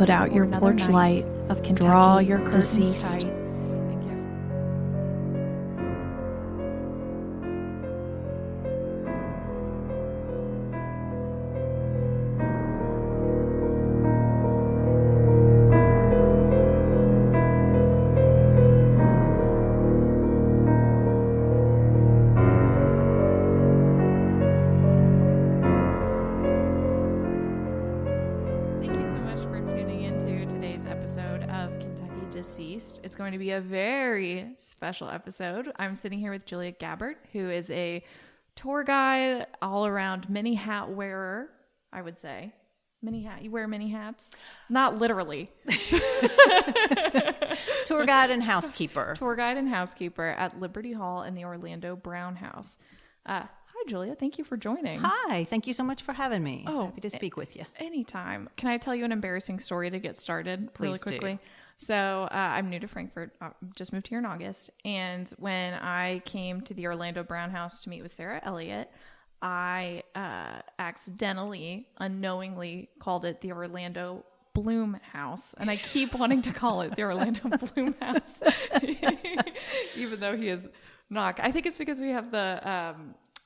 Put out your porch light, of Kentucky draw your curtains deceased. tight. It's going to be a very special episode. I'm sitting here with Julia Gabbard, who is a tour guide, all around many hat wearer, I would say. Many hat. You wear many hats? Not literally. Tour guide and housekeeper. Tour guide and housekeeper at Liberty Hall in the Orlando Brown House. Hi, Julia. Thank you for joining. Hi. Thank you so much for having me. Oh, happy to speak with you. Anytime. Can I tell you an embarrassing story to get started really Please quickly? do. So I'm new to Frankfort. I just moved here in August. And when I came to the Orlando Brown House to meet with Sarah Elliott, I accidentally, unknowingly called it the Orlando Bloom House. And I keep wanting to call it the Orlando Bloom House, even though he is not. I think it's because we have the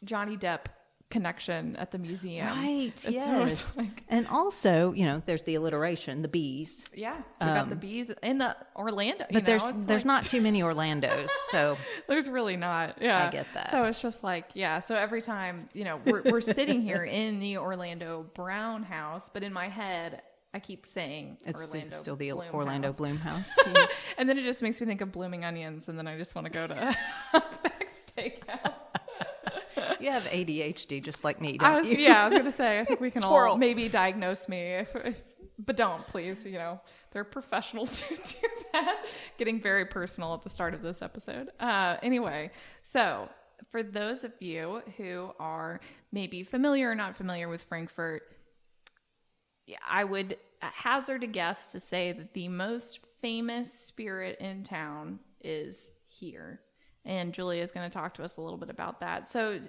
Johnny Depp connection at the museum. Right, So yes. it's like, And also, there's the alliteration, the bees. yeah, we got the bees in the Orlando. But there's not too many Orlandos, so There's really not. Yeah. I get that. So it's just like, yeah. So every time, we're sitting here in the Orlando Brown House, but in my head, I keep saying it's Orlando still the Bloom Orlando House. Bloom House. And then it just makes me think of blooming onions, and then I just want to go to Outback Steakhouse. You have ADHD just like me, don't you? Yeah, I was going to say, I think we can Squirrel. all maybe diagnose me, but don't, please. They're professionals who do that. Getting very personal at the start of this episode. Anyway, so for those of you who are maybe familiar or not familiar with Frankfort, I would hazard a guess to say that the most famous spirit in town is here. And Julia is going to talk to us a little bit about that. So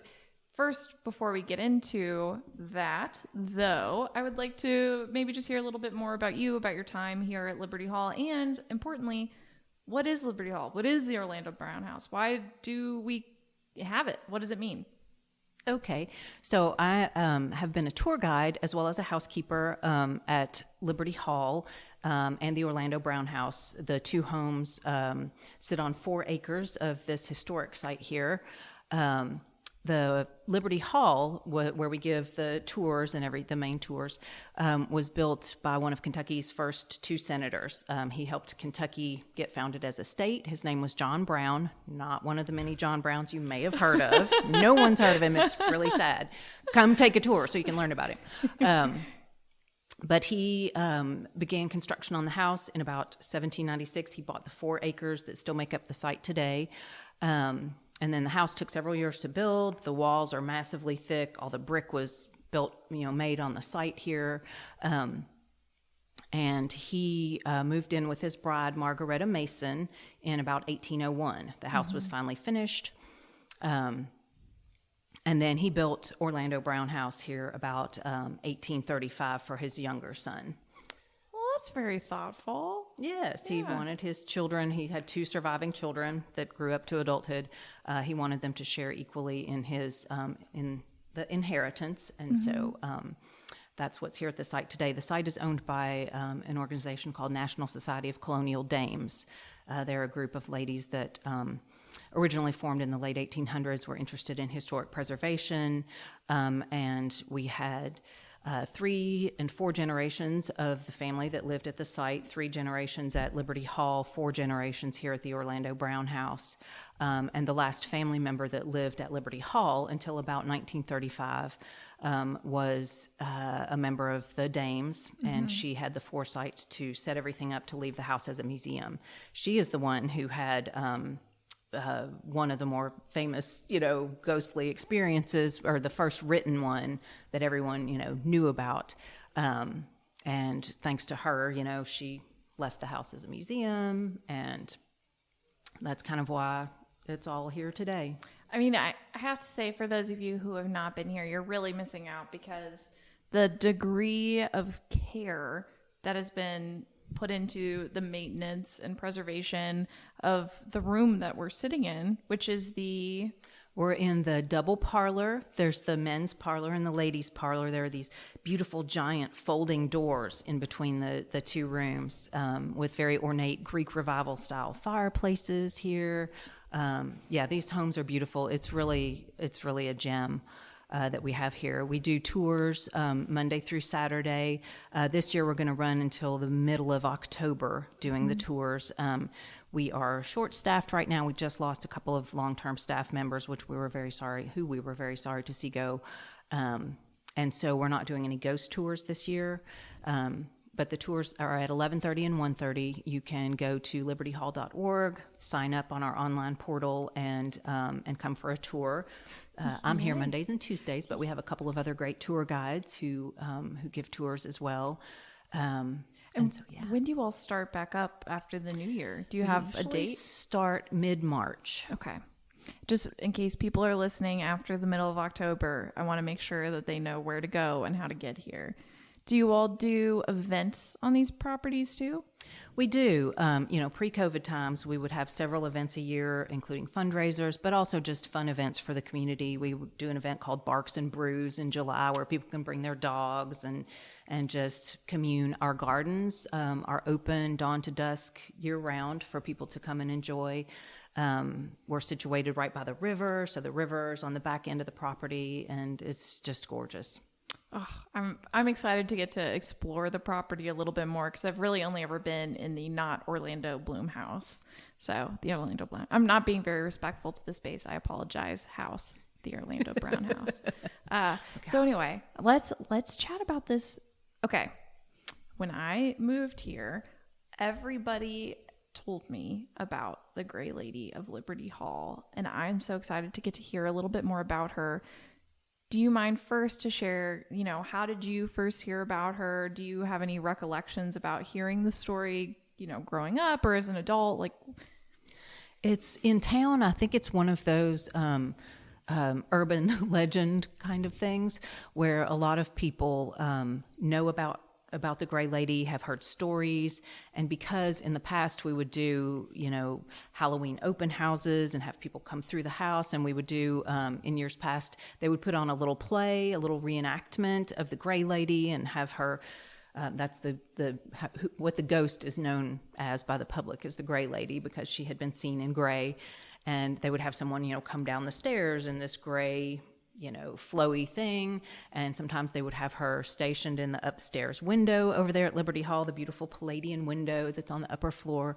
first, before we get into that, though, I would like to maybe just hear a little bit more about you, about your time here at Liberty Hall, and importantly, what is Liberty Hall? What is the Orlando Brown House? Why do we have it? What does it mean? Okay, so I have been a tour guide as well as a housekeeper at Liberty Hall and the Orlando Brown House. The two homes sit on 4 acres of this historic site here. The Liberty Hall, where we give the tours and the main tours, was built by one of Kentucky's first 2 senators. He helped Kentucky get founded as a state. His name was John Brown, not one of the many John Browns you may have heard of. No one's heard of him. It's really sad. Come take a tour so you can learn about him. But he began construction on the house in about 1796. He bought the 4 acres that still make up the site today. And then the house took several years to build. The walls are massively thick. All the brick was built, made on the site here. And he moved in with his bride, Margaretta Mason, in about 1801. The house was finally finished. And then he built Orlando Brown House here about 1835 for his younger son. Well, that's very thoughtful. Yes, he wanted his children. He had 2 surviving children that grew up to adulthood. He wanted them to share equally in his in the inheritance, and so that's what's here at the site today. The site is owned by an organization called National Society of Colonial Dames. They're a group of ladies that originally formed in the late 1800s, were interested in historic preservation, and we had 3 and 4 generations of the family that lived at the site, 3 generations at Liberty Hall, 4 generations here at the Orlando Brown House. And the last family member that lived at Liberty Hall until about 1935 was a member of the Dames, and she had the foresight to set everything up to leave the house as a museum. She is the one who had one of the more famous, ghostly experiences, or the first written one that everyone, knew about. And thanks to her, she left the house as a museum, and that's kind of why it's all here today. I mean, I have to say, for those of you who have not been here, you're really missing out, because the degree of care that has been put into the maintenance and preservation of the room that we're sitting in, which is We're in the double parlor. There's the men's parlor and the ladies' parlor. There are these beautiful giant folding doors in between the two rooms, with very ornate Greek Revival style fireplaces here. These homes are beautiful. It's really a gem that we have here. We do tours Monday through Saturday. This year we're going to run until the middle of October doing the tours. We are short-staffed right now. We just lost a couple of long-term staff members, who we were very sorry to see go. And so we're not doing any ghost tours this year. But the tours are at 11:30 and 1:30. You can go to libertyhall.org, sign up on our online portal, and come for a tour. I'm here Mondays and Tuesdays, but we have a couple of other great tour guides who give tours as well. When do you all start back up after the new year? Do you have a date? Start mid-March. Okay. Just in case people are listening after the middle of October, I want to make sure that they know where to go and how to get here. Do you all do events on these properties too? We do. Pre-COVID times, we would have several events a year, including fundraisers, but also just fun events for the community. We would do an event called Barks and Brews in July where people can bring their dogs and just commune. Our gardens are open dawn to dusk year-round for people to come and enjoy. We're situated right by the river, so the river's on the back end of the property, and it's just gorgeous. Oh, I'm excited to get to explore the property a little bit more because I've really only ever been in the not Orlando Bloom house. So the Orlando Bloom. I'm not being very respectful to the space. I apologize. House, the Orlando Brown house. Okay. So anyway, let's chat about this. Okay, when I moved here, everybody told me about the Gray Lady of Liberty Hall, and I'm so excited to get to hear a little bit more about her. Do you mind first to share, how did you first hear about her? Do you have any recollections about hearing the story, growing up or as an adult? It's in town. I think it's one of those urban legend kind of things where a lot of people know about the Gray Lady, have heard stories, and because in the past we would do, Halloween open houses and have people come through the house, and we would do, in years past, they would put on a little play, a little reenactment of the Gray Lady and have her, that's what the ghost is known as by the public is the Gray Lady because she had been seen in gray, and they would have someone, come down the stairs in this gray flowy thing, and sometimes they would have her stationed in the upstairs window over there at Liberty Hall, the beautiful Palladian window that's on the upper floor.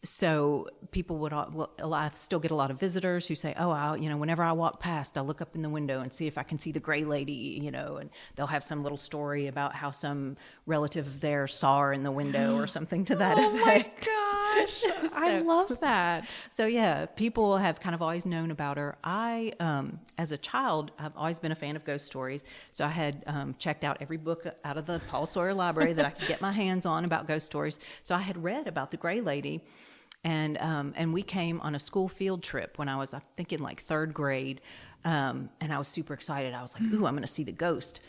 So people would, I still get a lot of visitors who say, whenever I walk past, I'll look up in the window and see if I can see the Gray Lady, and they'll have some little story about how some relative of theirs saw her in the window or something to that effect. Oh my gosh. I love that. So yeah, people have kind of always known about her. I, as a child, I've always been a fan of ghost stories. So I had checked out every book out of the Paul Sawyer Library that I could get my hands on about ghost stories. So I had read about the Gray Lady. And we came on a school field trip when I was, I think, in third grade. And I was super excited. I was like, ooh, I'm going to see the ghost.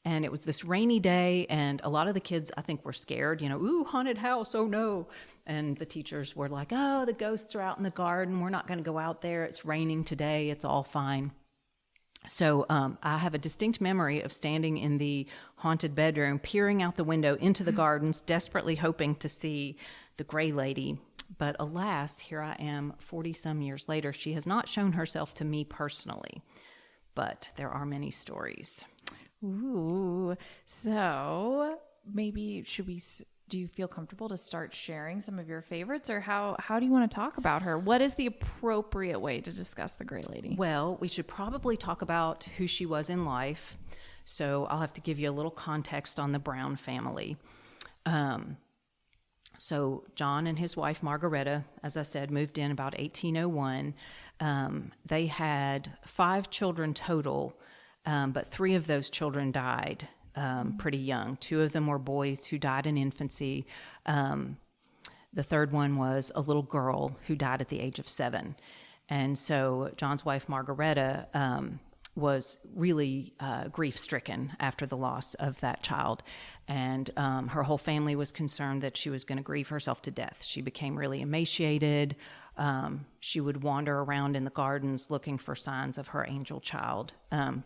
And it was this rainy day, and a lot of the kids, I think, were scared, ooh, haunted house, oh no. And the teachers were like, oh, the ghosts are out in the garden. We're not going to go out there. It's raining today. It's all fine. So I have a distinct memory of standing in the haunted bedroom, peering out the window into the gardens, desperately hoping to see the Gray Lady. But alas, here I am 40-some years later. She has not shown herself to me personally, but there are many stories. Ooh, so maybe do you feel comfortable to start sharing some of your favorites, or how do you want to talk about her? What is the appropriate way to discuss the Gray Lady? Well, we should probably talk about who she was in life. So I'll have to give you a little context on the Brown family. So John and his wife, Margaretta, as I said, moved in about 1801. They had 5 children total, but 3 of those children died pretty young. 2 of them were boys who died in infancy. The third one was a little girl who died at the age of 7. And so John's wife, Margaretta, was really grief-stricken after the loss of that child. And her whole family was concerned that she was going to grieve herself to death. She became really emaciated. She would wander around in the gardens looking for signs of her angel child,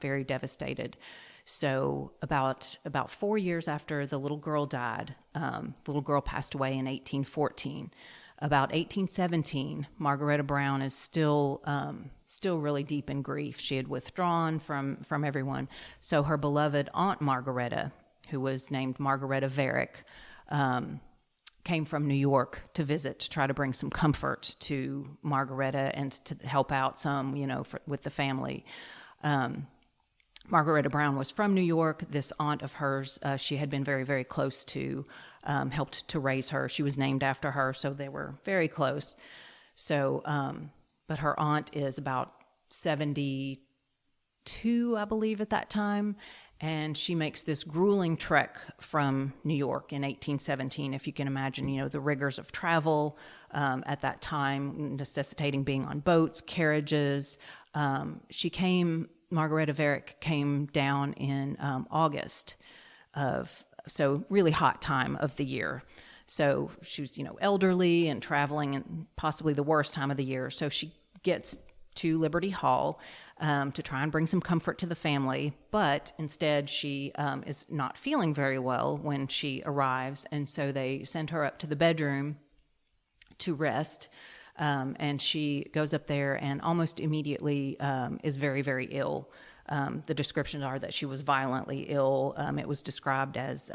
very devastated. So about 4 years after the little girl died, the little girl passed away in 1814. About 1817, Margaretta Brown is still really deep in grief. She had withdrawn from everyone. So her beloved Aunt Margaretta, who was named Margaretta Varick, came from New York to visit, to try to bring some comfort to Margaretta and to help out some, with the family. Margaretta Brown was from New York. This aunt of hers, she had been very, very close to, helped to raise her. She was named after her, so they were very close. So, but her aunt is about 72, I believe, at that time, and she makes this grueling trek from New York in 1817, if you can imagine, the rigors of travel at that time, necessitating being on boats, carriages. Margaretta Varick came down in August so really hot time of the year. So she was, elderly and traveling and possibly the worst time of the year. So she gets to Liberty Hall to try and bring some comfort to the family. But instead she is not feeling very well when she arrives. And so they send her up to the bedroom to rest. And she goes up there and almost immediately is very, very ill. The descriptions are that she was violently ill. It was described as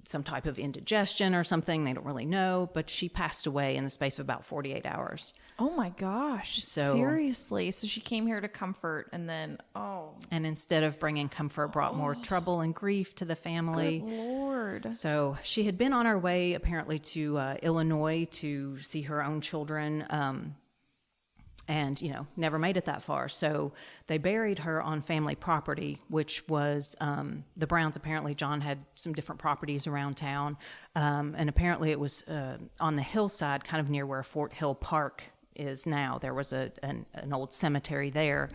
some type of indigestion or something. They don't really know, but she passed away in the space of about 48 hours. Oh my gosh. Seriously. So she came here to comfort and then, And instead of bringing comfort, brought more trouble and grief to the family. Good Lord. So she had been on her way apparently to Illinois to see her own children. And, never made it that far. So they buried her on family property, which was the Browns. Apparently, John had some different properties around town. And apparently it was on the hillside, kind of near where Fort Hill Park is now. There was an old cemetery there.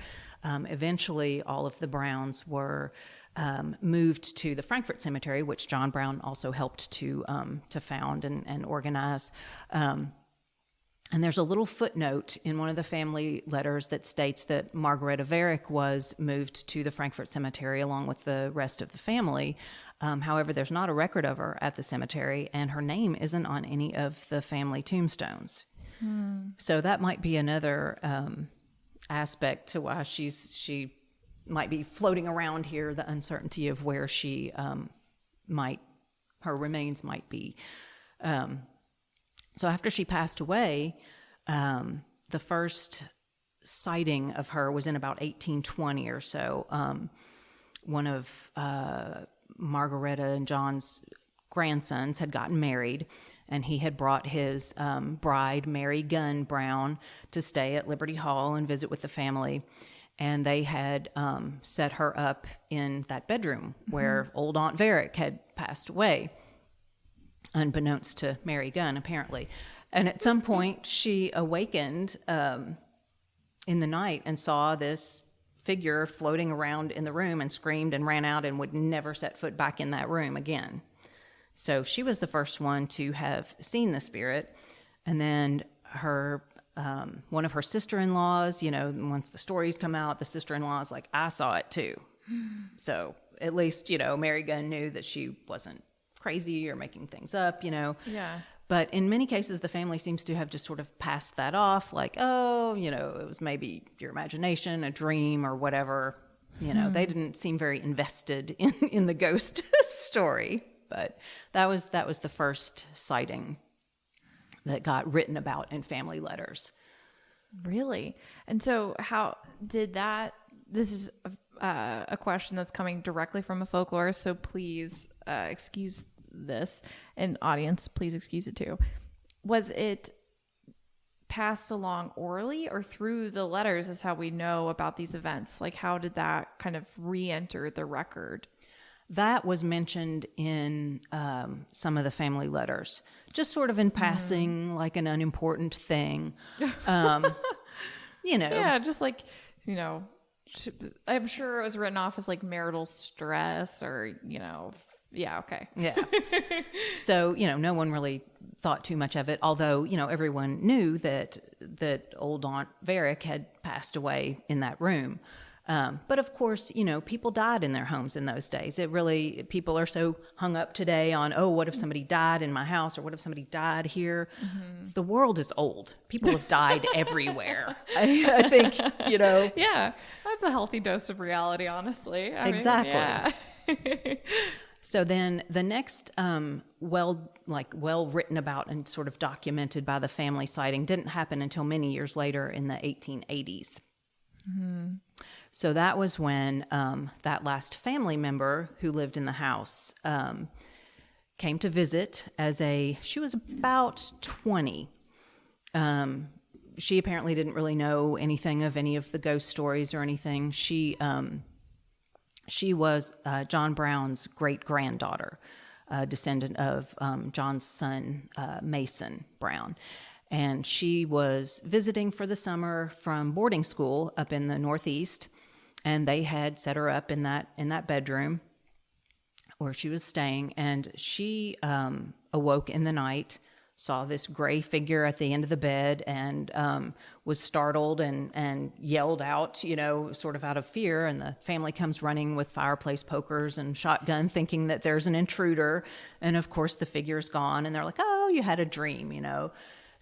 Eventually, all of the Browns were moved to the Frankfort Cemetery, which John Brown also helped to found and organize. And there's a little footnote in one of the family letters that states that Margaretta Varick was moved to the Frankfort Cemetery along with the rest of the family. However, there's not a record of her at the cemetery, and her name isn't on any of the family tombstones. So that might be another aspect to why she might be floating around here, the uncertainty of where she her remains might be. So after she passed away, the first sighting of her was in about 1820 or so. One of Margaretta and John's grandsons had gotten married, and he had brought his bride, Mary Gunn Brown, to stay at Liberty Hall and visit with the family. And they had set her up in that bedroom where old Aunt Varick had passed away, unbeknownst to Mary Gunn, apparently. And at some point, she awakened in the night and saw this figure floating around in the room and screamed and ran out and would never set foot back in that room again. So she was the first one to have seen the spirit. And then her one of her sister-in-laws, once the stories come out, the sister-in-law is like, I saw it too. So at least, Mary Gunn knew that she wasn't crazy or making things up, Yeah. But in many cases, the family seems to have just sort of passed that off, like, it was maybe your imagination, a dream, or whatever. They didn't seem very invested in the ghost story. But that was the first sighting that got written about in family letters. Really? And so how did that, this is a question that's coming directly from a folklorist, so please excuse this, and audience, please excuse it too. Was it passed along orally or through the letters is how we know about these events? Like, how did that kind of re-enter the record? That was mentioned in some of the family letters, just sort of in passing, like an unimportant thing. Yeah, just like, I'm sure it was written off as like marital stress or, yeah, okay. Yeah. So, no one really thought too much of it, although, everyone knew that old Aunt Varick had passed away in that room. But of course, people died in their homes in those days. People are so hung up today on, oh, what if somebody died in my house, or what if somebody died here? Mm-hmm. The world is old. People have died everywhere. I think, Yeah, that's a healthy dose of reality, honestly. Exactly. Yeah. So then the next well written about and sort of documented by the family sighting didn't happen until many years later in the 1880s. Mm-hmm. So that was when that last family member who lived in the house came to visit she was about 20. She apparently didn't really know anything of any of the ghost stories or anything. She was John Brown's great-granddaughter, descendant of John's son, Mason Brown. And she was visiting for the summer from boarding school up in the Northeast, and they had set her up in that bedroom where she was staying. And she awoke in the night, saw this gray figure at the end of the bed, and was startled and yelled out, sort of out of fear. And the family comes running with fireplace pokers and shotgun, thinking that there's an intruder. And of course, the figure's gone, and they're like, "Oh, you had a dream,"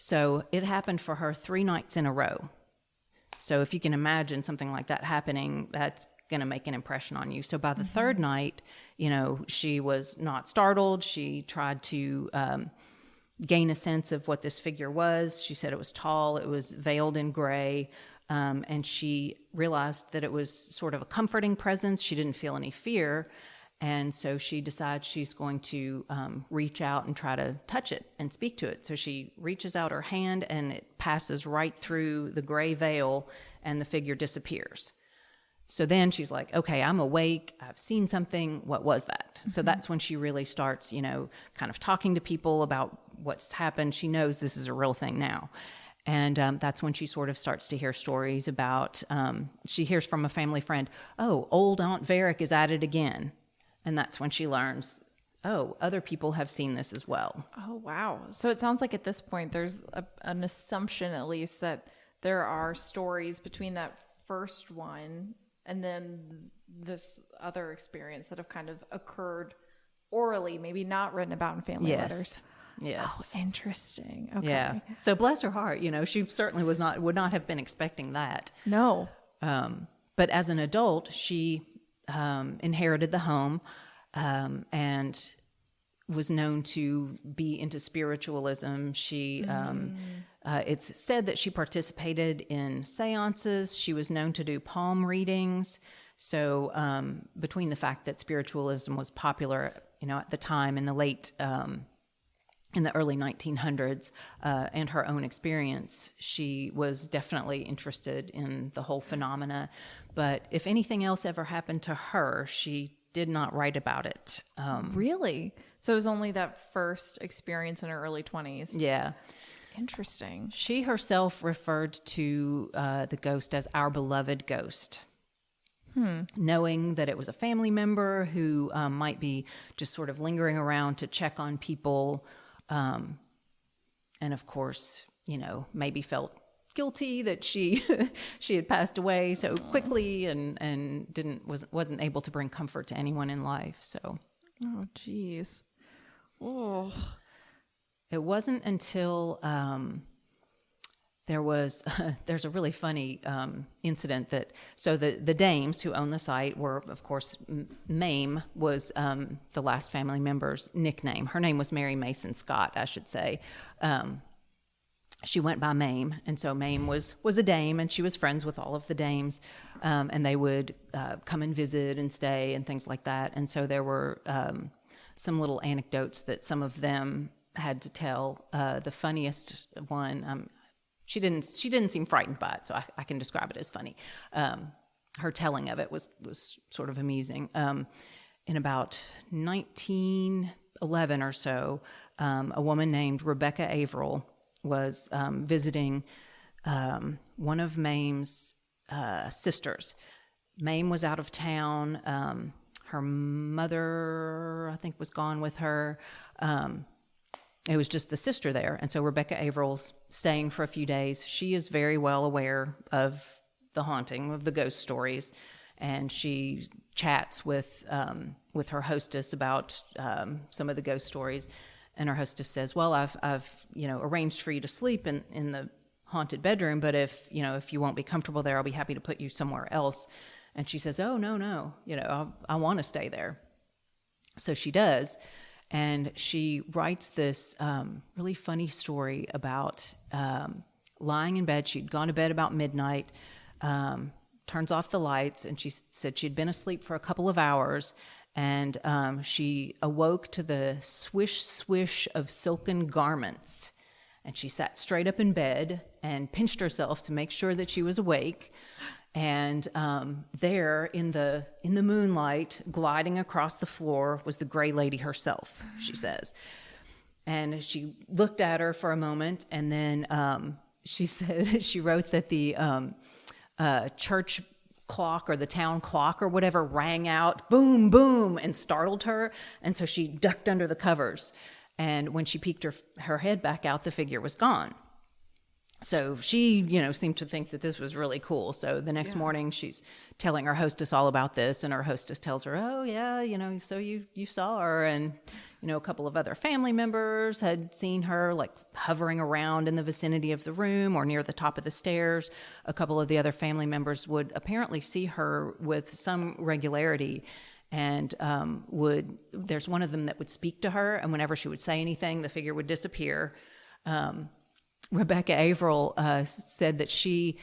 So it happened for her 3 nights in a row. So if you can imagine something like that happening, that's going to make an impression on you. So by the third night, she was not startled. She tried to gain a sense of what this figure was. She said it was tall, it was veiled in gray, and she realized that it was sort of a comforting presence. She didn't feel any fear. And so she decides she's going to reach out and try to touch it and speak to it. So she reaches out her hand, and it passes right through the gray veil, and the figure disappears. So then she's like, okay, I'm awake. I've seen something. What was that? Mm-hmm. So that's when she really starts, kind of talking to people about what's happened. She knows this is a real thing now. And that's when she sort of starts to hear stories about, she hears from a family friend, oh, old Aunt Varick is at it again. And that's when she learns, oh, other people have seen this as well. Oh, wow. So it sounds like at this point there's an assumption, at least, that there are stories between that first one and then this other experience that have kind of occurred orally, maybe not written about in family letters. Yes. Oh, interesting. Okay. Yeah. So bless her heart, she certainly would not have been expecting that. No. But as an adult, she inherited the home and was known to be into spiritualism. She, it's said that she participated in seances. She was known to do palm readings. So between the fact that spiritualism was popular, at the time in the in the early 1900s, and her own experience, she was definitely interested in the whole phenomena. But if anything else ever happened to her, she did not write about it. Really? So it was only that first experience in her early 20s? Yeah. Interesting. She herself referred to the ghost as our beloved ghost. Knowing that it was a family member who might be just sort of lingering around to check on people. And of course, maybe felt guilty that she had passed away so quickly and wasn't able to bring comfort to anyone in life. So, oh geez, oh, it wasn't until there's a really funny incident the dames who own the site were, of course, Mame was the last family member's nickname. Her name was Mary Mason Scott, I should say. She went by Mame, and so Mame was a dame, and she was friends with all of the dames, and they would come and visit and stay and things like that. And so there were some little anecdotes that some of them had to tell. The funniest one, she didn't seem frightened by it, so I can describe it as funny. Her telling of it was sort of amusing. In about 1911 or so, a woman named Rebecca Averill was visiting one of Mame's sisters. Mame was out of town. Her mother, I think, was gone with her. It was just the sister there. And so Rebecca Averill's staying for a few days. She is very well aware of the haunting, of the ghost stories. And she chats with her hostess about some of the ghost stories. And her hostess says, well, I've arranged for you to sleep in the haunted bedroom, but if you won't be comfortable there, I'll be happy to put you somewhere else. And she says, oh, no, I want to stay there. So she does. And she writes this really funny story about lying in bed. She'd gone to bed about midnight, turns off the lights, and she said she'd been asleep for a couple of hours, and she awoke to the swish, swish of silken garments. And she sat straight up in bed and pinched herself to make sure that she was awake. And there in the moonlight, gliding across the floor, was the gray lady herself, she says. And she looked at her for a moment, and then she said, she wrote that the church clock or the town clock or whatever rang out, boom, boom, and startled her. And so she ducked under the covers. And when she peeked her head back out, the figure was gone. So she, seemed to think that this was really cool. So the next morning she's telling her hostess all about this, and her hostess tells her, oh yeah, so you saw her. And, a couple of other family members had seen her like hovering around in the vicinity of the room or near the top of the stairs. A couple of the other family members would apparently see her with some regularity. And there's one of them that would speak to her, and whenever she would say anything, the figure would disappear. Rebecca Averill said that she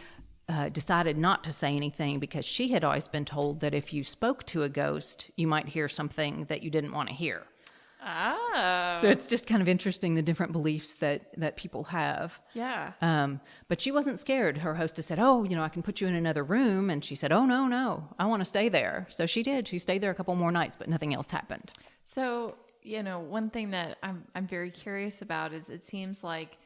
decided not to say anything because she had always been told that if you spoke to a ghost, you might hear something that you didn't want to hear. Ah. So it's just kind of interesting, the different beliefs that people have. Yeah. But she wasn't scared. Her hostess said, oh, I can put you in another room. And she said, oh, no, I want to stay there. So she did. She stayed there a couple more nights, but nothing else happened. So, one thing that I'm very curious about is it seems like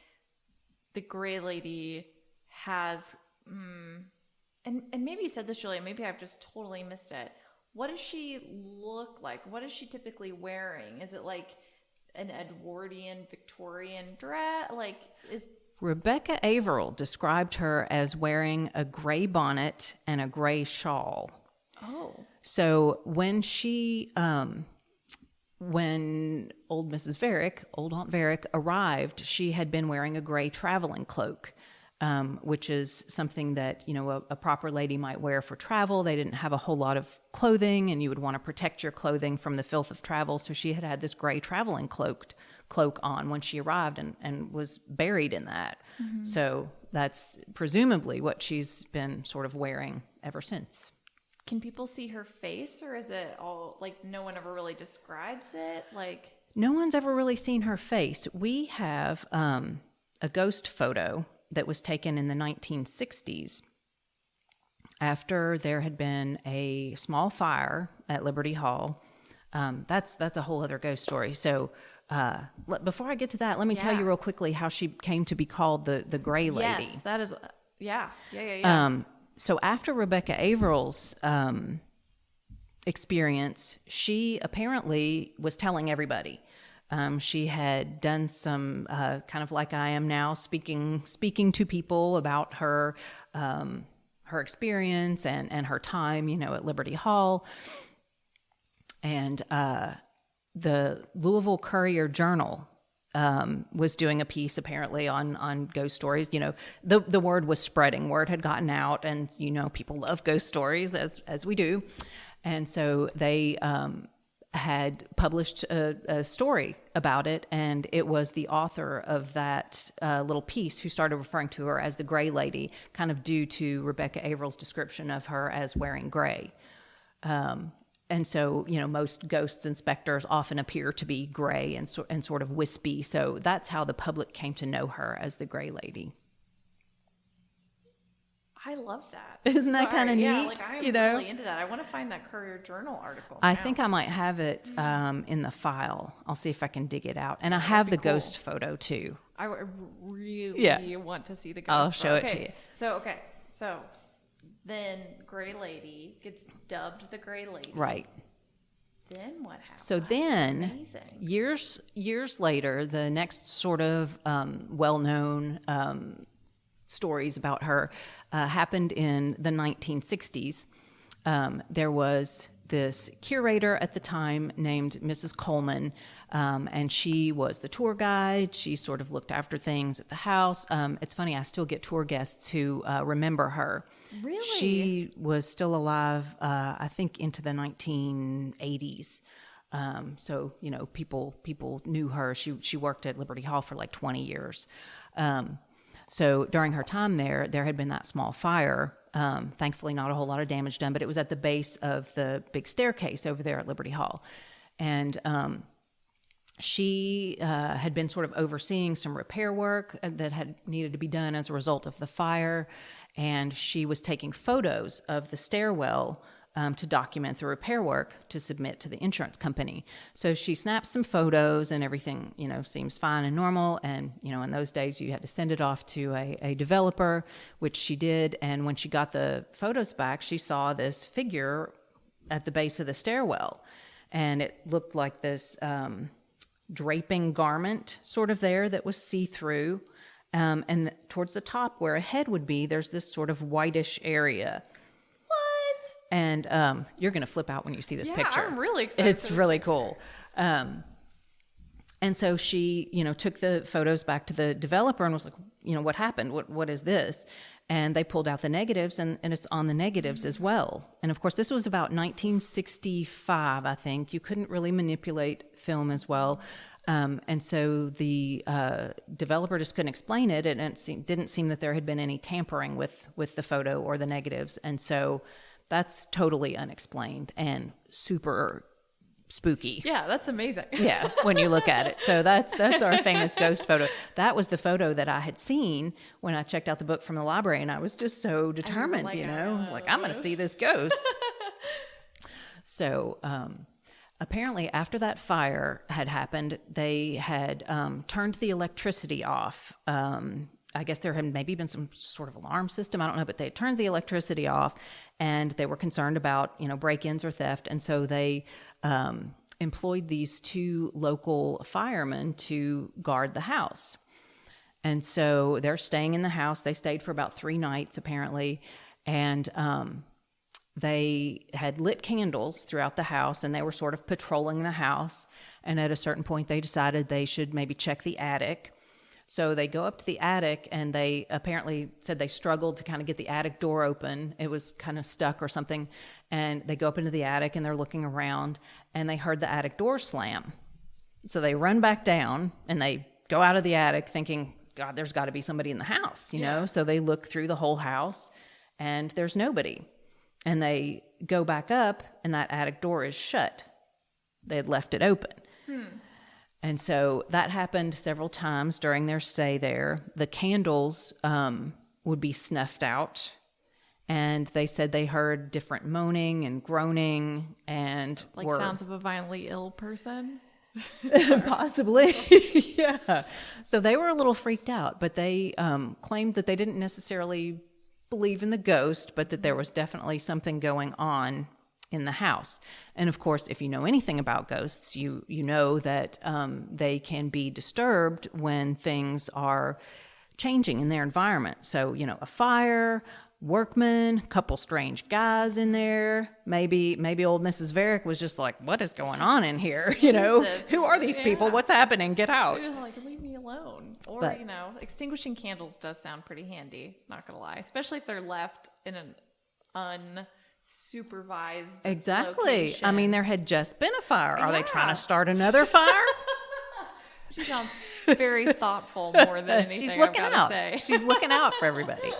the gray lady has, and maybe you said this, Julia, maybe I've just totally missed it. What does she look like? What is she typically wearing? Is it like an Edwardian Victorian dress? Rebecca Averill described her as wearing a gray bonnet and a gray shawl. Oh. So when when old Mrs. Varick, old Aunt Varick, arrived, she had been wearing a gray traveling cloak, which is something that, a proper lady might wear for travel. They didn't have a whole lot of clothing, and you would want to protect your clothing from the filth of travel. So she had this gray traveling cloak on when she arrived and was buried in that. Mm-hmm. So that's presumably what she's been sort of wearing ever since. Can people see her face, or is it all no one ever really describes it? No one's ever really seen her face. We have a ghost photo that was taken in the 1960s after there had been a small fire at Liberty Hall. That's a whole other ghost story. So before I get to that, let me tell you real quickly how she came to be called the Gray Lady. Yes, that is, yeah. So after Rebecca Averill's experience, she apparently was telling everybody. She had done some kind of like I am now, speaking to people about her experience and her time, at Liberty Hall. And the Louisville Courier-Journal was doing a piece apparently on ghost stories. The word was spreading. Word had gotten out, and people love ghost stories as we do, and so they had published a story about it, and it was the author of that little piece who started referring to her as the Gray Lady, kind of due to Rebecca Averill's description of her as wearing gray. And so, most ghosts and specters often appear to be gray and sort of wispy. So that's how the public came to know her as the Gray Lady. I love that. Isn't that kind of neat? Yeah, I'm really into that. I want to find that Courier-Journal article. I think I might have it in the file. I'll see if I can dig it out. And I have the ghost photo too. I really want to see the ghost. I'll show it to you. So Then Gray Lady gets dubbed the Gray Lady. Right. Then what happens? So then, Amazing. years later, the next sort of well-known stories about her happened in the 1960s. There was this curator at the time named Mrs. Coleman, and she was the tour guide. She sort of looked after things at the house. It's funny, I still get tour guests who remember her. Really? She was still alive, I think, into the 1980s. So, people knew her. She worked at Liberty Hall for like 20 years. So during her time there had been that small fire. Thankfully, not a whole lot of damage done, but it was at the base of the big staircase over there at Liberty Hall. And she had been sort of overseeing some repair work that had needed to be done as a result of the fire. And she was taking photos of the stairwell to document the repair work to submit to the insurance company. So she snaps some photos and everything, seems fine and normal. And, in those days you had to send it off to a developer, which she did. And when she got the photos back, she saw this figure at the base of the stairwell. And it looked like this draping garment sort of there that was see-through. And towards the top where a head would be, there's this sort of whitish area. What? And you're going to flip out when you see this picture. I'm really excited. It's really cool. And so she, took the photos back to the developer and was like, what happened? What is this? And they pulled out the negatives, and it's on the negatives as well. And of course, this was about 1965, I think. You couldn't really manipulate film as well. And so the developer just couldn't explain it, and it didn't seem that there had been any tampering with the photo or the negatives. And so that's totally unexplained and super spooky. Yeah, that's amazing. Yeah, when you look at it. So that's our famous ghost photo. That was the photo that I had seen when I checked out the book from the library, and I was just so determined, I was like, I'm going to see this ghost. So apparently after that fire had happened, they had turned the electricity off. I guess there had maybe been some sort of alarm system. I don't know, but they had turned the electricity off, and they were concerned about, break-ins or theft. And so they employed these two local firemen to guard the house. And so they're staying in the house. They stayed for about 3 nights, apparently. And they had lit candles throughout the house, and they were sort of patrolling the house. And at a certain point, they decided they should maybe check the attic. So they go up to the attic, and they apparently said they struggled to kind of get the attic door open. It was kind of stuck or something. And they go up into the attic, and they're looking around, and they heard the attic door slam. So they run back down, and they go out of the attic thinking, God, there's got to be somebody in the house, you know? So they look through the whole house, and there's nobody. And they go back up, and that attic door is shut. They had left it open. And so that happened several times during their stay there. The candles would be snuffed out, and they said they heard different moaning and groaning and like sounds of a violently ill person. Possibly. Yeah. So they were a little freaked out, but they claimed that they didn't necessarily believe in the ghost, but that there was definitely something going on in the house. And of course, if you know anything about ghosts, you know that they can be disturbed when things are changing in their environment. So, a fire, workmen, couple strange guys in there. Maybe old Mrs. Varick was just like, what is going on in here? Who are these people? What's happening? Get out. Like, leave me alone. Or, extinguishing candles does sound pretty handy, not gonna lie. Especially if they're left in an unsupervised location. I mean, there had just been a fire. Are they trying to start another fire? She sounds very thoughtful more than anything. She's looking I've out. say. She's looking out for everybody.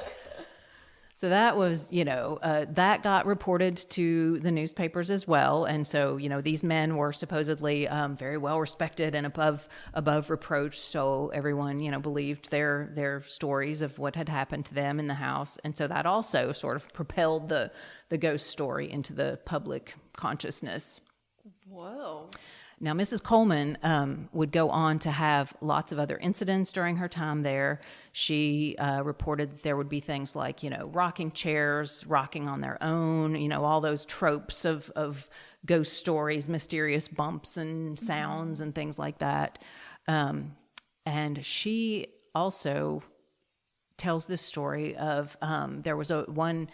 So that was, that got reported to the newspapers as well. And so, these men were supposedly very well respected and above reproach. So everyone, believed their stories of what had happened to them in the house. And so that also sort of propelled the ghost story into the public consciousness. Whoa. Now, Mrs. Coleman would go on to have lots of other incidents during her time there. She reported that there would be things like, rocking chairs, rocking on their own, all those tropes of ghost stories, mysterious bumps and sounds and things like that. And she also tells this story of there was one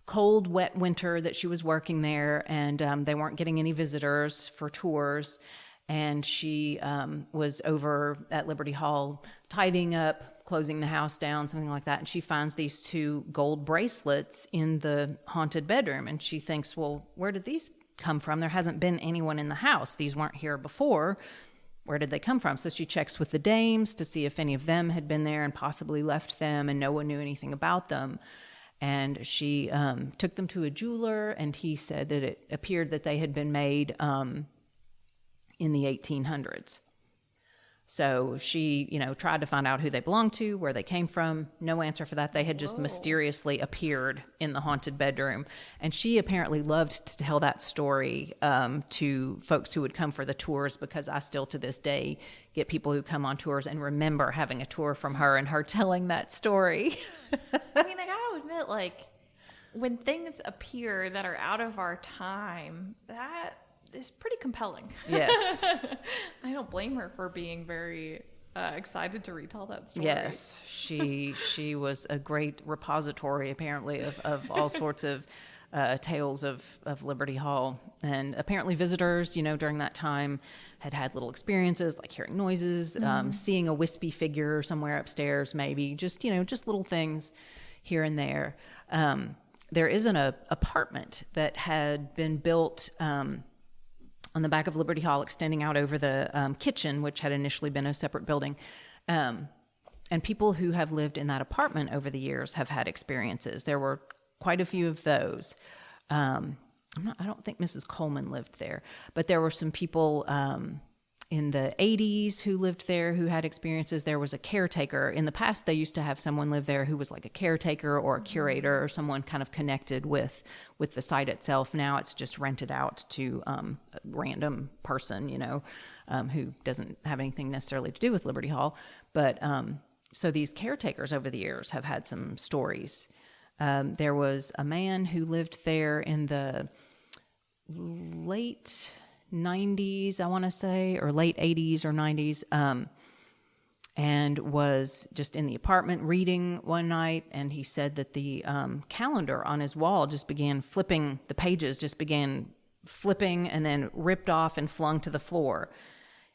cold, wet winter that she was working there, and they weren't getting any visitors for tours. And she was over at Liberty Hall tidying up, closing the house down, something like that. And she finds these 2 gold bracelets in the haunted bedroom. And she thinks, well, where did these come from? There hasn't been anyone in the house. These weren't here before. Where did they come from? So she checks with the dames to see if any of them had been there and possibly left them, and no one knew anything about them. And she took them to a jeweler, and he said that it appeared that they had been made in the 1800s. So she, tried to find out who they belonged to, where they came from. No answer for that. They had just mysteriously appeared in the haunted bedroom. And she apparently loved to tell that story to folks who would come for the tours, because I still to this day get people who come on tours and remember having a tour from her and her telling that story. I mean, I gotta admit, when things appear that are out of our time, that is pretty compelling. Yes. I don't blame her for being very excited to retell that story. Yes, she was a great repository, apparently, of all sorts of tales of Liberty Hall. And apparently visitors, during that time had little experiences like hearing noises, seeing a wispy figure somewhere upstairs, maybe just little things here and there. There is an apartment that had been built on the back of Liberty Hall, extending out over the kitchen, which had initially been a separate building. And people who have lived in that apartment over the years have had experiences. There were quite a few of those. I don't think Mrs. Coleman lived there, but there were some people in the 80s who lived there who had experiences. There was a caretaker. In the past, they used to have someone live there who was like a caretaker or a curator or someone kind of connected with the site itself. Now it's just rented out to a random person, who doesn't have anything necessarily to do with Liberty Hall. But so these caretakers over the years have had some stories. There was a man who lived there in the late 90s, I want to say, or late 80s or 90s, and was just in the apartment reading one night, and he said that the calendar on his wall just began flipping, the pages just began flipping and then ripped off and flung to the floor.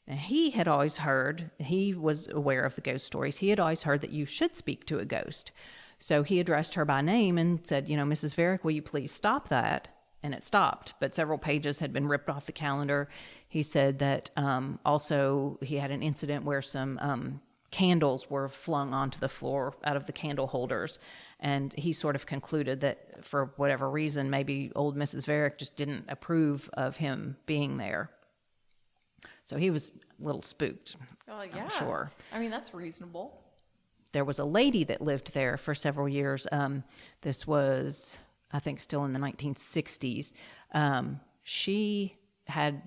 Now, he had always heard, he was aware of the ghost stories, he had always heard that you should speak to a ghost. So he addressed her by name and said, Mrs. Varick, will you please stop that? And it stopped, but several pages had been ripped off the calendar. He said that also he had an incident where some candles were flung onto the floor out of the candle holders, and he sort of concluded that for whatever reason, maybe old Mrs. Varick just didn't approve of him being there. So he was a little spooked, I'm sure. I mean, that's reasonable. There was a lady that lived there for several years. This was, I think, still in the 1960s. She had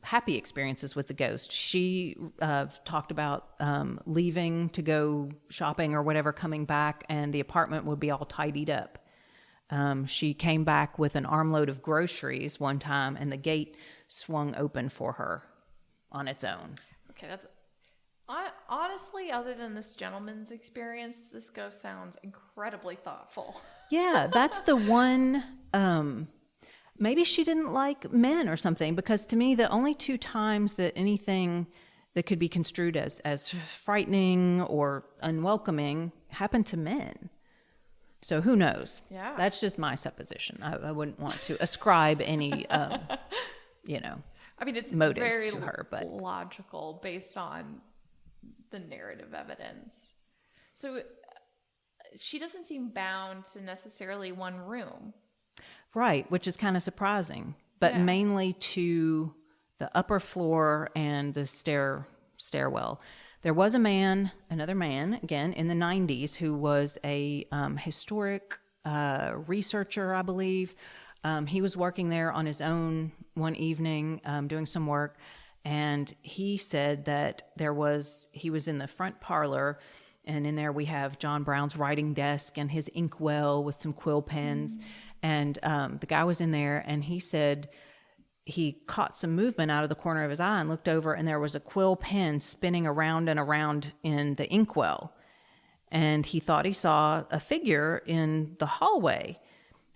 happy experiences with the ghost. She talked about leaving to go shopping or whatever, coming back, and the apartment would be all tidied up. She came back with an armload of groceries one time, and the gate swung open for her on its own. Okay, that's... honestly, other than this gentleman's experience, this ghost sounds incredibly thoughtful. Yeah, that's the one... maybe she didn't like men or something, because to me, the only two times that anything that could be construed as frightening or unwelcoming happened to men. So who knows? Yeah. That's just my supposition. I wouldn't want to ascribe any, I mean, it's motives very to her, but logical based on the narrative evidence. So she doesn't seem bound to necessarily one room. Right, which is kind of surprising, but mainly to the upper floor and the stairwell. There was another man, again, in the 90s, who was a historic researcher, I believe. He was working there on his own one evening, doing some work, And he said that he was in the front parlor, and in there we have John Brown's writing desk and his inkwell with some quill pens. And the guy was in there, and he said he caught some movement out of the corner of his eye and looked over, and there was a quill pen spinning around and around in the inkwell. And he thought he saw a figure in the hallway.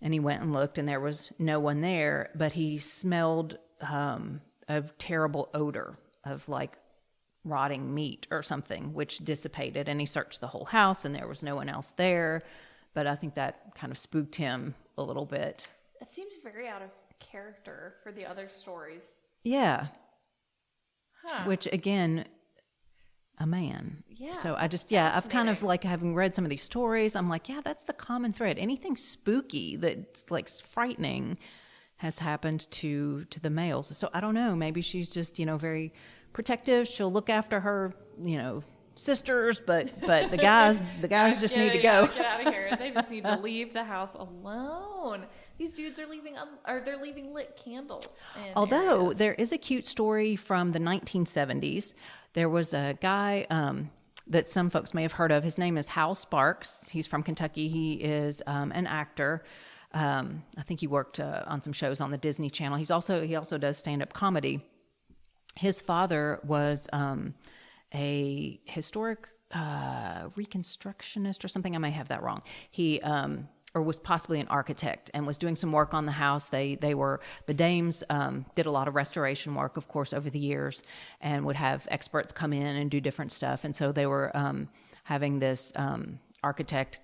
And he went and looked, and there was no one there, but he smelled a terrible odor of like rotting meat or something, which dissipated. And he searched the whole house, and there was no one else there. But I think that kind of spooked him a little bit. It seems very out of character for the other stories. Yeah. Which, again, a man. Yeah. So I've kind of like, having read some of these stories, I'm like, yeah, that's the common thread. Anything spooky that's like frightening has happened to the males. So I don't know, maybe she's just, very protective. She'll look after her, sisters, but the guys just need to go. Get out of here. They just need to leave the house alone. These dudes are they're leaving lit candles. Although areas. there is a cute story from the 1970s. There was a guy that some folks may have heard of. His name is Hal Sparks. He's from Kentucky. He is an actor. I think he worked on some shows on the Disney Channel. He also does stand-up comedy. His father was a historic reconstructionist or something. I may have that wrong. He or was possibly an architect and was doing some work on the house. The dames did a lot of restoration work, of course, over the years, and would have experts come in and do different stuff. And so they were having this architect,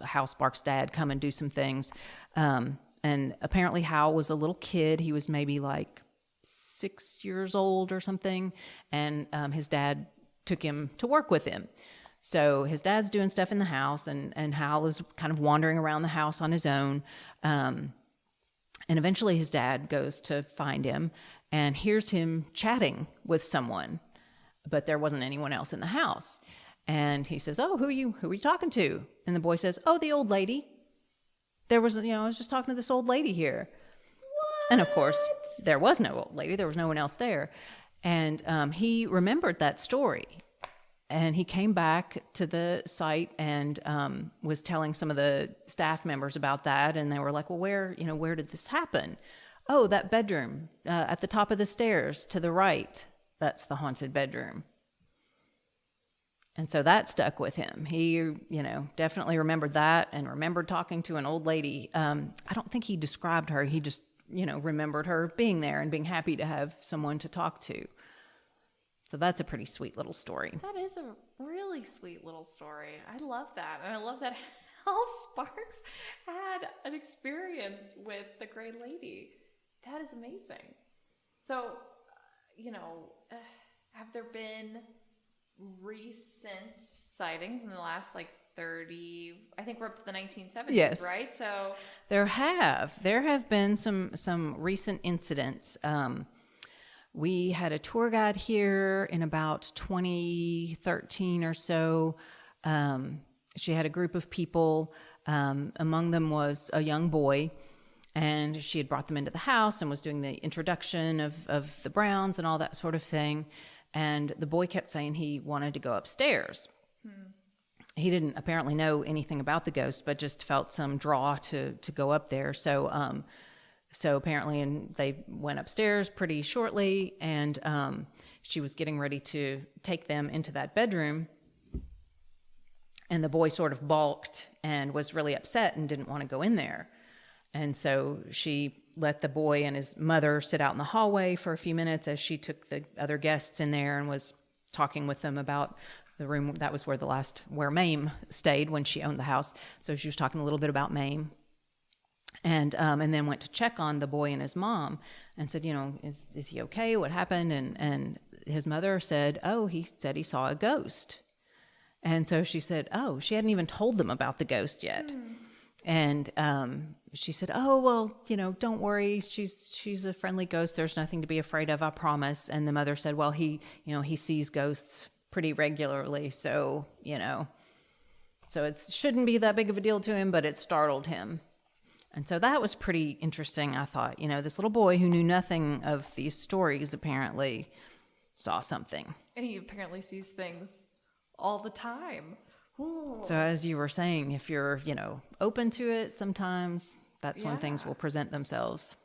Hal Sparks' dad, come and do some things. And apparently Hal was a little kid. He was maybe like 6 years old or something, and his dad took him to work with him. So his dad's doing stuff in the house, and Hal is kind of wandering around the house on his own. And eventually his dad goes to find him and hears him chatting with someone, but there wasn't anyone else in the house. And he says, "Oh, who are you talking to?" And the boy says, "Oh, the old lady. I was just talking to this old lady here." What? And of course, there was no old lady. There was no one else there. And he remembered that story. And he came back to the site and was telling some of the staff members about that. And they were like, "Well, where did this happen?" "Oh, that bedroom at the top of the stairs to the right. That's the haunted bedroom." And so that stuck with him. He, definitely remembered that and remembered talking to an old lady. I don't think he described her. He just, remembered her being there and being happy to have someone to talk to. So that's a pretty sweet little story. That is a really sweet little story. I love that. And I love that Hal Sparks had an experience with the Gray Lady. That is amazing. So, have there been recent sightings in the last 30, I think we're up to the 1970s, yes. Right? So there have been some recent incidents. We had a tour guide here in about 2013 or so. She had a group of people. Among them was a young boy, and she had brought them into the house and was doing the introduction of the Browns and all that sort of thing. And the boy kept saying he wanted to go upstairs. He didn't apparently know anything about the ghost, but just felt some draw to go up there. So apparently, and they went upstairs pretty shortly, and she was getting ready to take them into that bedroom. And the boy sort of balked and was really upset and didn't want to go in there. And so she let the boy and his mother sit out in the hallway for a few minutes as she took the other guests in there and was talking with them about the room. That was where Mame stayed when she owned the house. So she was talking a little bit about Mame. And then went to check on the boy and his mom and said, is he okay? What happened? And his mother said, "Oh, he said he saw a ghost." And so she said, "Oh," she hadn't even told them about the ghost yet. And she said, "Oh, well, don't worry. She's a friendly ghost. There's nothing to be afraid of, I promise." And the mother said, "Well, he sees ghosts pretty regularly. So, so it shouldn't be that big of a deal to him, but it startled him." And so that was pretty interesting. I thought, this little boy who knew nothing of these stories apparently saw something. And he apparently sees things all the time. Ooh. So as you were saying, if you're, open to it, sometimes that's when things will present themselves.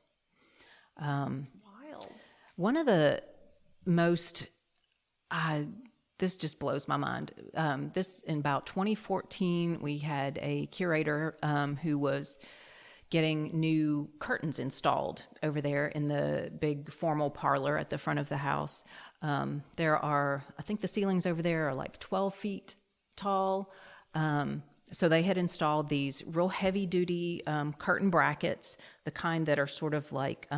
Wild. One of the most, this just blows my mind. This in about 2014, we had a curator who was getting new curtains installed over there in the big formal parlor at the front of the house. There are, I think the ceilings over there are like 12 feet tall. So they had installed these real heavy duty curtain brackets, the kind that are sort of like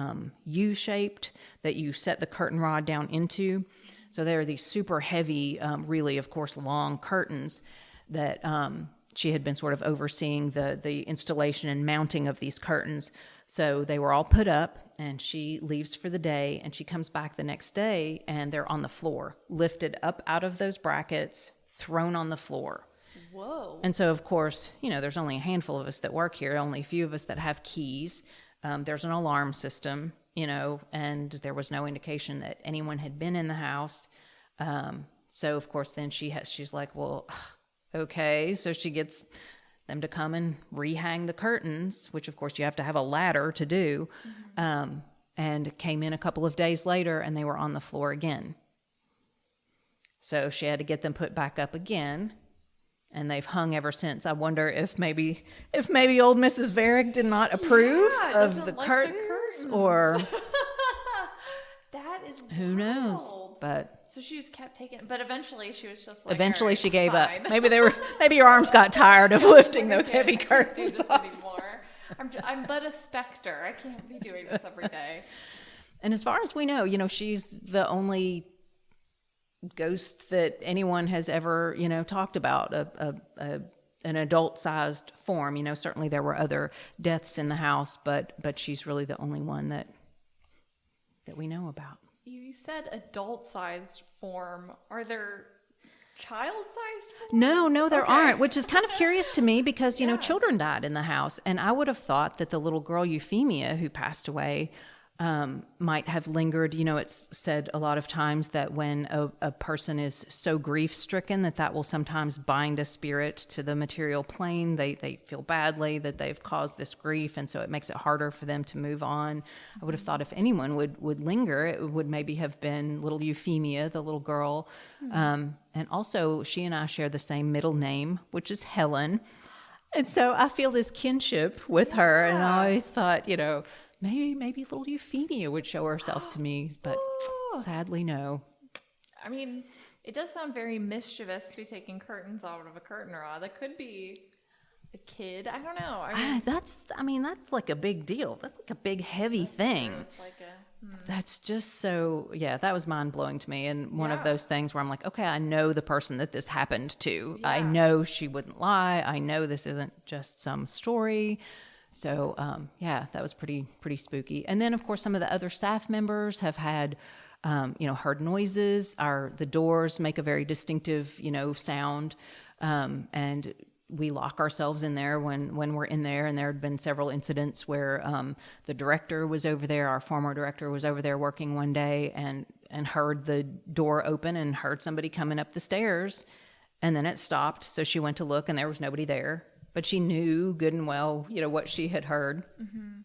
U-shaped that you set the curtain rod down into. So there are these super heavy, really, of course, long curtains that she had been sort of overseeing the installation and mounting of these curtains. So they were all put up, and she leaves for the day, and she comes back the next day, and they're on the floor, lifted up out of those brackets, thrown on the floor. Whoa. And so, of course, there's only a handful of us that work here, only a few of us that have keys. There's an alarm system, and there was no indication that anyone had been in the house. So, of course, then she's like, well, okay. So she gets them to come and rehang the curtains, which, of course, you have to have a ladder to do, and came in a couple of days later, and they were on the floor again. So she had to get them put back up again. And they've hung ever since. I wonder if maybe old Mrs. Varig did not approve of the curtains, or that is who knows. wild. But so she just kept taking it. But eventually she was just like, eventually all right, she gave fine. up. Maybe your arms got tired of lifting those heavy I can't curtains do this off. anymore. I'm but a specter. I can't be doing this every day. And as far as we know, she's the only ghost that anyone has ever, talked about, an adult-sized form. Certainly there were other deaths in the house, but she's really the only one that we know about. You said adult-sized form. Are there child-sized forms? No, there Okay. aren't, which is kind of curious to me because, children died in the house. And I would have thought that the little girl Euphemia who passed away might have lingered. It's said a lot of times that when a person is so grief-stricken that will sometimes bind a spirit to the material plane. They feel badly that they've caused this grief, and so it makes it harder for them to move on. I would have thought if anyone would linger, it would maybe have been little Euphemia, the little girl. And also, she and I share the same middle name, which is Helen. And so I feel this kinship with her, and I always thought, maybe little Euphemia would show herself to me, but sadly, no. I mean, it does sound very mischievous to be taking curtains out of a curtain rod. That could be a kid. I don't know. That's like a big deal. That's like a big, heavy thing. True. It's like That's just so, that was mind-blowing to me. And one of those things where I'm like, okay, I know the person that this happened to. Yeah. I know she wouldn't lie. I know this isn't just some story. So, that was pretty spooky. And then, of course, some of the other staff members have had, heard noises. The doors make a very distinctive, sound. And we lock ourselves in there when we're in there. And there had been several incidents where the director was over there, our former director was over there working one day and heard the door open and heard somebody coming up the stairs. And then it stopped. So she went to look and there was nobody there. But she knew good and well, what she had heard. Mm-hmm.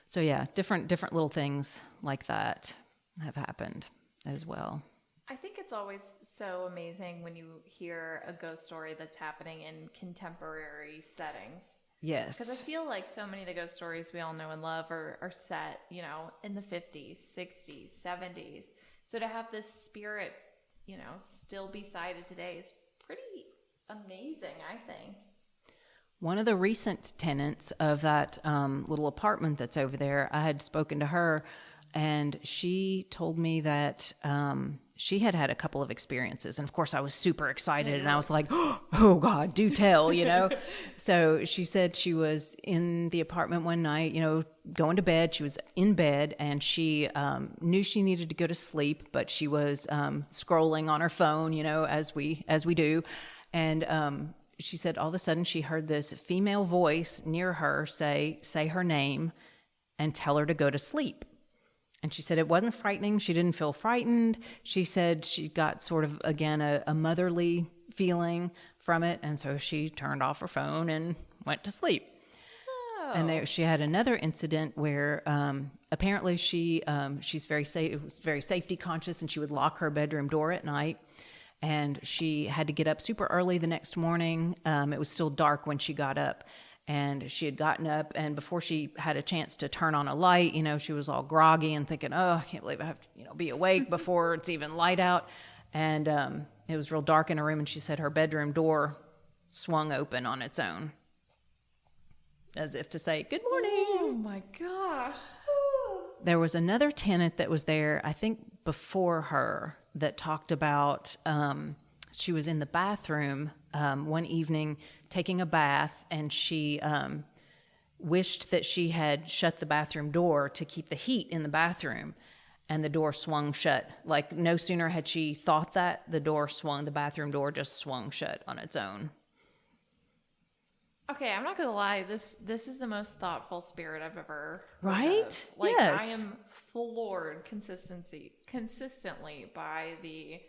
So different little things like that have happened as well. I think it's always so amazing when you hear a ghost story that's happening in contemporary settings. Yes. Because I feel like so many of the ghost stories we all know and love are set, in the 50s, 60s, 70s. So to have this spirit, still be sighted today is pretty amazing, I think. One of the recent tenants of that little apartment that's over there, I had spoken to her, and she told me that she had a couple of experiences. And of course, I was super excited, and I was like, oh, God, do tell, So she said she was in the apartment one night, going to bed. She was in bed, and she knew she needed to go to sleep, but she was scrolling on her phone, as we do. And she said all of a sudden she heard this female voice near her say her name and tell her to go to sleep. And she said it wasn't frightening. She didn't feel frightened. She said she got sort of, again, a motherly feeling from it. And so she turned off her phone and went to sleep. Oh. And she had another incident where apparently she's very safety conscious, and she would lock her bedroom door at night. And she had to get up super early the next morning. It was still dark when she got up. And she had gotten up, and before she had a chance to turn on a light, she was all groggy and thinking, oh, I can't believe I have to, be awake before it's even light out. And it was real dark in her room, and she said her bedroom door swung open on its own, as if to say, good morning. Oh, my gosh. There was another tenant that was there, I think before her, that talked about she was in the bathroom one evening taking a bath, and she wished that she had shut the bathroom door to keep the heat in the bathroom, and the door swung shut. Like, no sooner had she thought that, the bathroom door just swung shut on its own. Okay, I'm not gonna lie. This is the most thoughtful spirit I've ever heard right? of. Like, yes. I am floored consistently by the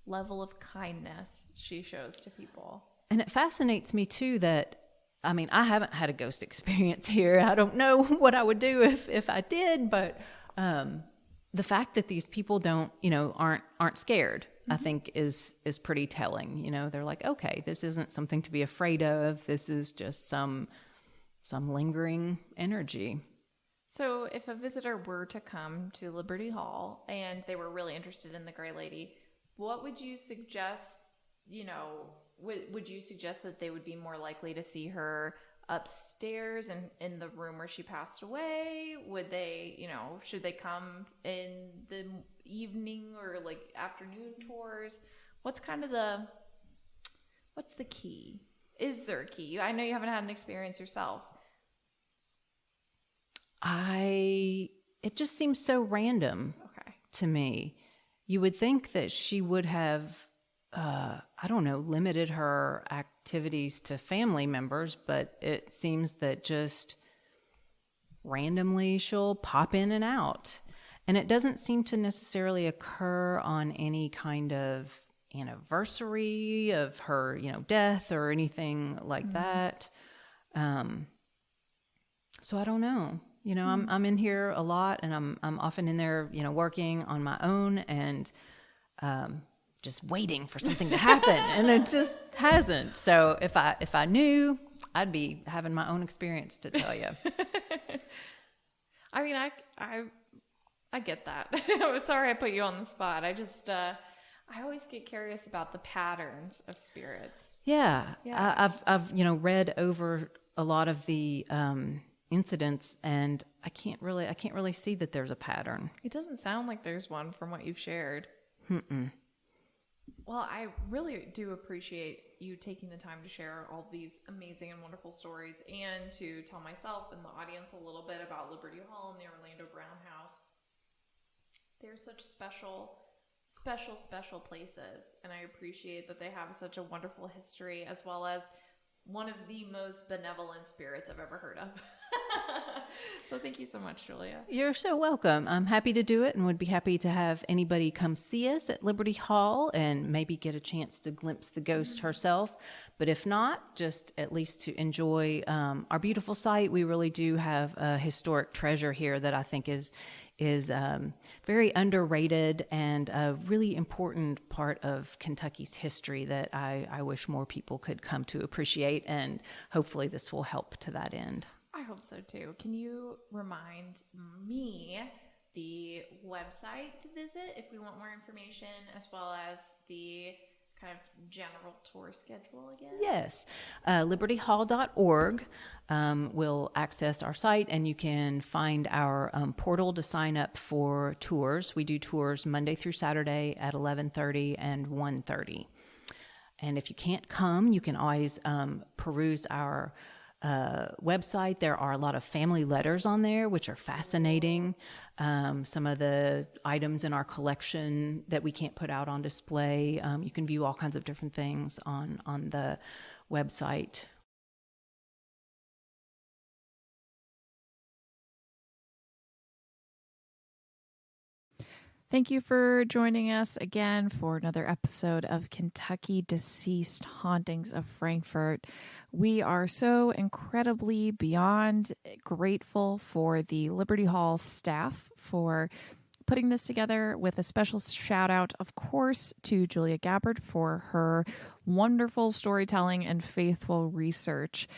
level of kindness she shows to people. And it fascinates me too that, I haven't had a ghost experience here. I don't know what I would do if I did, but the fact that these people aren't scared, mm-hmm. I think is pretty telling. They're like, okay, this isn't something to be afraid of. This is just some lingering energy. So if a visitor were to come to Liberty Hall and they were really interested in the Gray Lady, what would you suggest, would you suggest that they would be more likely to see her upstairs and in the room where she passed away? Would they, should they come in the evening or like afternoon tours? What's the key? Is there a key? I know you haven't had an experience yourself. It just seems so random to me. You would think that she would have, limited her activities to family members, but it seems that just randomly she'll pop in and out. And it doesn't seem to necessarily occur on any kind of anniversary of her, death or anything like mm-hmm. that. So I don't know. I'm in here a lot, and I'm often in there, working on my own and just waiting for something to happen, and it just hasn't. So if I knew, I'd be having my own experience to tell you. I get that. I'm sorry I put you on the spot. I just I always get curious about the patterns of spirits. Yeah. I've read over a lot of the incidents, and I can't really see that there's a pattern. It doesn't sound like there's one from what you've shared. Mm-mm. Well, I really do appreciate you taking the time to share all these amazing and wonderful stories, and to tell myself and the audience a little bit about Liberty Hall and the Orlando Brown House. They're such special places, and I appreciate that they have such a wonderful history, as well as one of the most benevolent spirits I've ever heard of. So thank you so much, Julia. You're so welcome. I'm happy to do it, and would be happy to have anybody come see us at Liberty Hall and maybe get a chance to glimpse the ghost herself. But if not, just at least to enjoy our beautiful site. We really do have a historic treasure here that I think is very underrated, and a really important part of Kentucky's history that I wish more people could come to appreciate, and hopefully this will help to that end. I hope so too. Can you remind me the website to visit if we want more information, as well as the kind of general tour schedule again? Yes. libertyhall.org will access our site, and you can find our portal to sign up for tours. We do tours Monday through Saturday at 11:30 and 1:30. And if you can't come, you can always peruse our website. There are a lot of family letters on there, which are fascinating. Some of the items in our collection that we can't put out on display. You can view all kinds of different things on the website. Thank you for joining us again for another episode of Kentucky Deceased Hauntings of Frankfort. We are so incredibly beyond grateful for the Liberty Hall staff for putting this together, with a special shout out, of course, to Julia Gabbard for her wonderful storytelling and faithful research.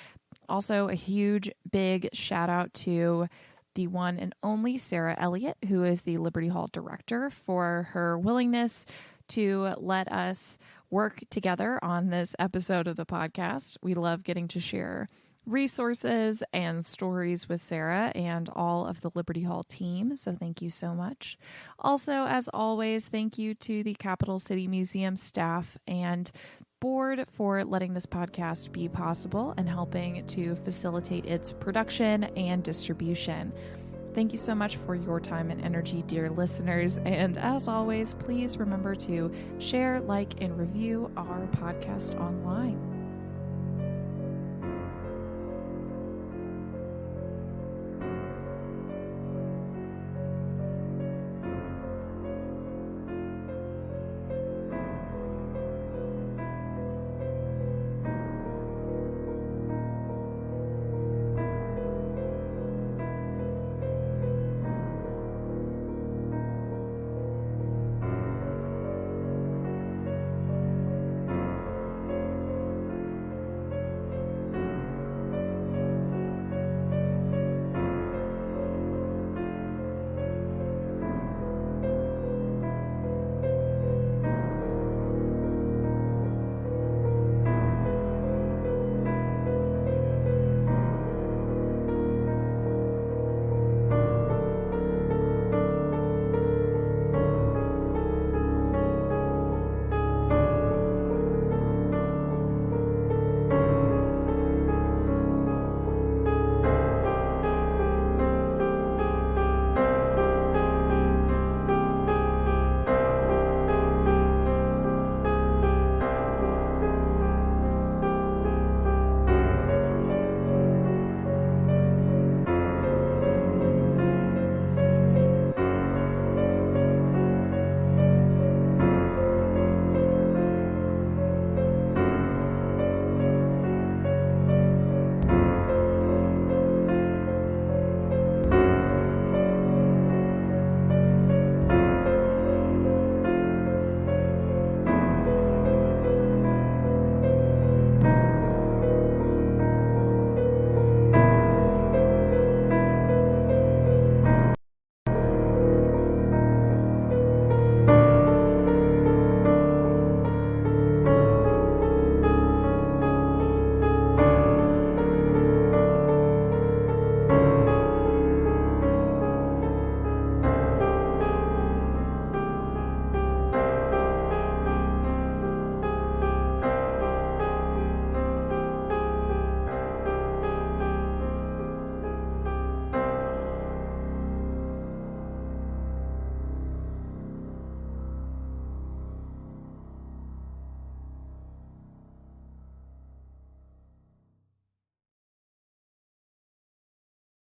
Also, a huge, big shout out to the one and only Sarah Elliott, who is the Liberty Hall director, for her willingness to let us work together on this episode of the podcast. We love getting to share resources and stories with Sarah and all of the Liberty Hall team. So thank you so much. Also, as always, thank you to the Capital City Museum staff and board for letting this podcast be possible and helping to facilitate its production and distribution. Thank you so much for your time and energy, dear listeners. And as always, please remember to share, like, and review our podcast online.